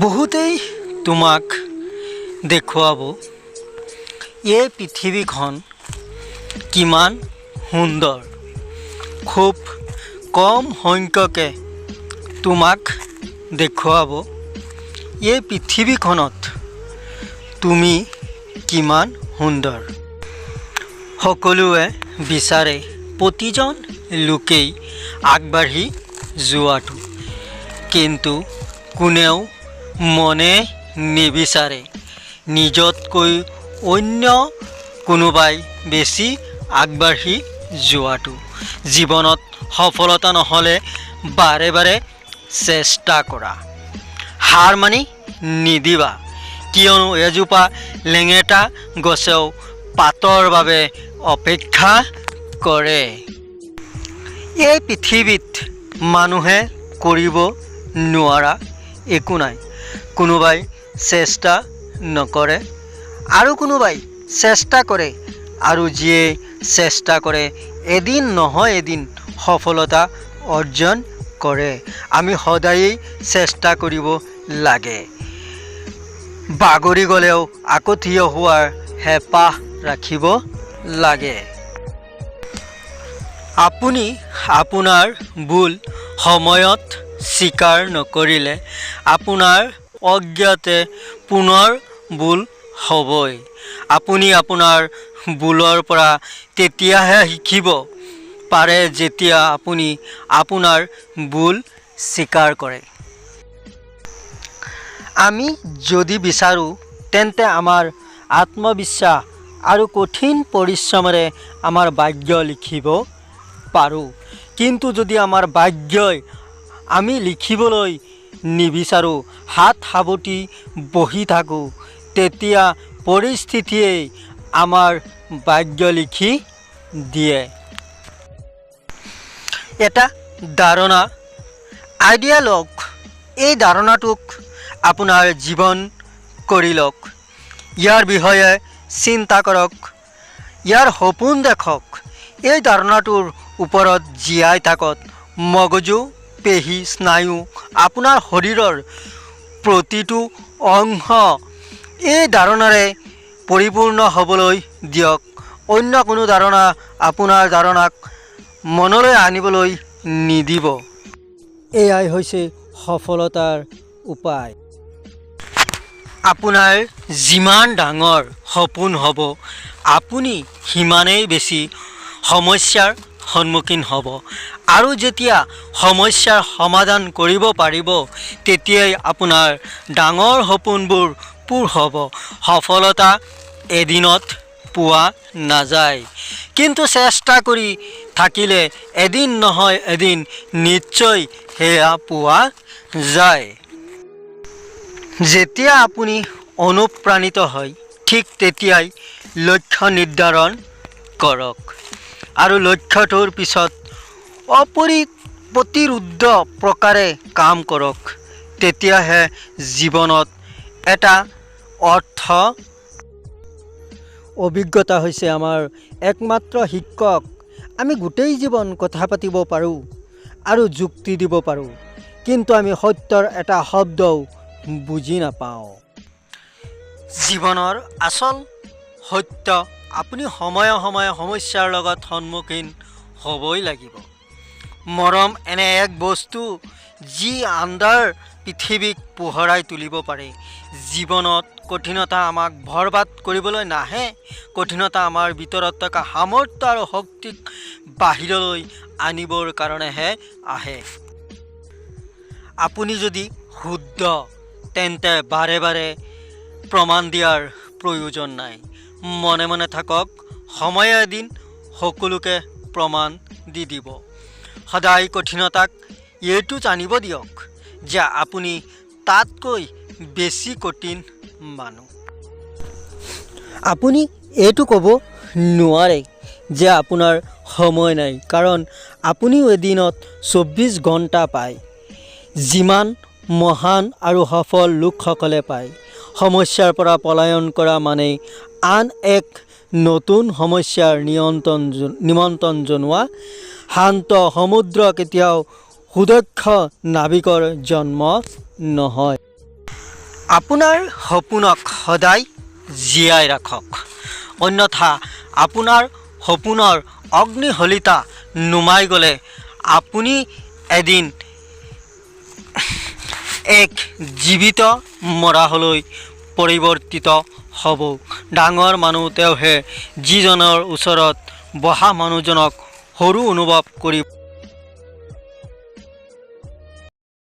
বহুতেই তোমাক দেখুৱাব এই পৃথিৱীখন কিমান সুন্দৰ। খুব কম সংখ্যকে তোমাক দেখুৱাব এই পৃথিৱীখনত তুমি কিমান সুন্দৰ। সকলোৱে বিচাৰে প্ৰতিজন লোকেই আগবাঢ়ি যোৱাটো, কিন্তু কোনেও মনে নিবিচাৰে নিজতকৈ অন্য কোনোবাই বেছি আগবাঢ়ি যোৱাটো। জীৱনত সফলতা নহ'লে বাৰে বাৰে চেষ্টা কৰা, হাৰ মানি নিদিবা, কিয়নো এজোপা লেঙেটা গছেও পাতৰ বাবে অপেক্ষা কৰে। এই পৃথিৱীত মানুহে কৰিব নোৱাৰা একো নাই। কোনোবাই চেষ্টা নকৰে আৰু কোনোবাই চেষ্টা কৰে, আৰু যিয়ে চেষ্টা কৰে এদিন নহয় এদিন সফলতা অৰ্জন কৰে। আমি সদায়েই চেষ্টা কৰিব লাগে। বাগৰি গ'লেও আকৌ থিয় হোৱাৰ হেঁপাহ ৰাখিব লাগে। আপুনি আপোনাৰ ভুল সময়ত স্বীকাৰ নকৰিলে আপোনাৰ অজ্ঞাতে পুনৰ ভুল হ'বই। আপুনি আপোনাৰ ভুলৰ পৰা তেতিয়াহে শিকিব পাৰে যেতিয়া আপুনি আপোনাৰ ভুল স্বীকাৰ কৰে। আমি যদি বিচাৰোঁ তেন্তে আমাৰ আত্মবিশ্বাস আৰু কঠিন পৰিশ্ৰমেৰে আমাৰ ভাগ্য লিখিব পাৰোঁ। কিন্তু যদি আমাৰ ভাগ্যই আমি লিখিবলৈ নিবিচাৰোঁ, হাত সাৱটি বহি থাকোঁ, তেতিয়া পৰিস্থিতিয়ে আমাৰ ভাগ্য লিখি দিয়ে। এটা ধাৰণা আইডিয়া লওক, এই ধাৰণাটোক আপোনাৰ জীৱন কৰি লওক। ইয়াৰ বিষয়ে চিন্তা কৰক, ইয়াৰ সপোন দেখক, এই ধাৰণাটোৰ ওপৰত জীয়াই থাকক। মগজু, পেশী, স্নায়ু, আপোনাৰ শৰীৰৰ প্ৰতিটো অংশ এই ধাৰণাৰে পৰিপূৰ্ণ হ'বলৈ দিয়ক। অন্য কোনো ধাৰণা আপোনাৰ ধাৰণাক মনলৈ আনিবলৈ নিদিব। এয়াই হৈছে সফলতাৰ উপায়। আপোনাৰ যিমান ডাঙৰ সপোন হ'ব, আপুনি সিমানেই বেছি সমস্যাৰ সন্মুখীন হ'ব, আৰু যেতিয়া সমস্যাৰ সমাধান কৰিব পাৰিব তেতিয়াই আপোনাৰ ডাঙৰ সপোনবোৰ পূৰ হ'ব। সফলতা এদিনত পোৱা নাযায়, কিন্তু চেষ্টা কৰি থাকিলে এদিন নহয় এদিন নিশ্চয় সেয়া পোৱা যায়। যেতিয়া আপুনি অনুপ্ৰাণিত হয় ঠিক তেতিয়াই লক্ষ্য নিৰ্ধাৰণ কৰক, আৰু লক্ষ্যটোৰ পিছত প্ৰতিৰোধ প্ৰকাৰে কাম কৰক। তেতিয়াহে জীৱনত এটা অৰ্থ। অভিজ্ঞতা হৈছে আমাৰ একমাত্ৰ শিক্ষক। আমি গোটেই জীৱন কথা পাতিব পাৰোঁ আৰু যুক্তি দিব পাৰোঁ, কিন্তু আমি সত্যৰ এটা শব্দও বুজি নাপাওঁ। জীৱনৰ আচল সত্য, আপুনি সময়ে সময়ে সমস্যাৰ লগত সন্মুখীন হ'বই লাগিব। মৰম এনে এক বস্তু যি আন্ধাৰ পৃথিৱীক পোহৰাই তুলিব পাৰে। জীৱনত কঠিনতা আমাক বৰবাদ কৰিবলৈ নাহে, কঠিনতা আমাৰ ভিতৰত থকা সামৰ্থ্য আৰু শক্তিক বাহিৰলৈ আনিবৰ কাৰণেহে আহে। আপুনি যদি শুদ্ধ তেন্তে বাৰে বাৰে প্ৰমাণ দিয়াৰ প্ৰয়োজন নাই। মনে মনে থাকক, সময়ে এদিন সকলোকে প্ৰমাণ দি দিব। সদায় কঠিনতাক এইটো জানিব দিয়ক যে আপুনি তাতকৈ বেছি কঠিন মানুহ। আপুনি এইটো ক'ব নোৱাৰে যে আপোনাৰ সময় নাই, কাৰণ আপুনিও এদিনত 24 ঘণ্টা পায়, যিমান মহান আৰু সফল লোকসকলে পায়। সমস্যাৰ পৰা পলায়ন কৰা মানে আন এক নতুন সমস্যাৰ নিমন্ত্ৰণ জনোৱা। শান্ত সমুদ্ৰ কেতিয়াও সুদক্ষ নাবিকৰ জন্ম নহয়। আপোনাৰ সপোনক সদায় জীয়াই ৰাখক, অন্যথা আপোনাৰ সপোনৰ অগ্নিশলিতা নুমাই গ'লে আপুনি এদিন এক জীৱিত মৰাহলৈ পৰিৱৰ্তিত হ'ব। ডাঙৰ মানুহ তেওঁহে যিজনৰ ওচৰত বহা মানুহজনক সৰু অনুভৱ কৰিব।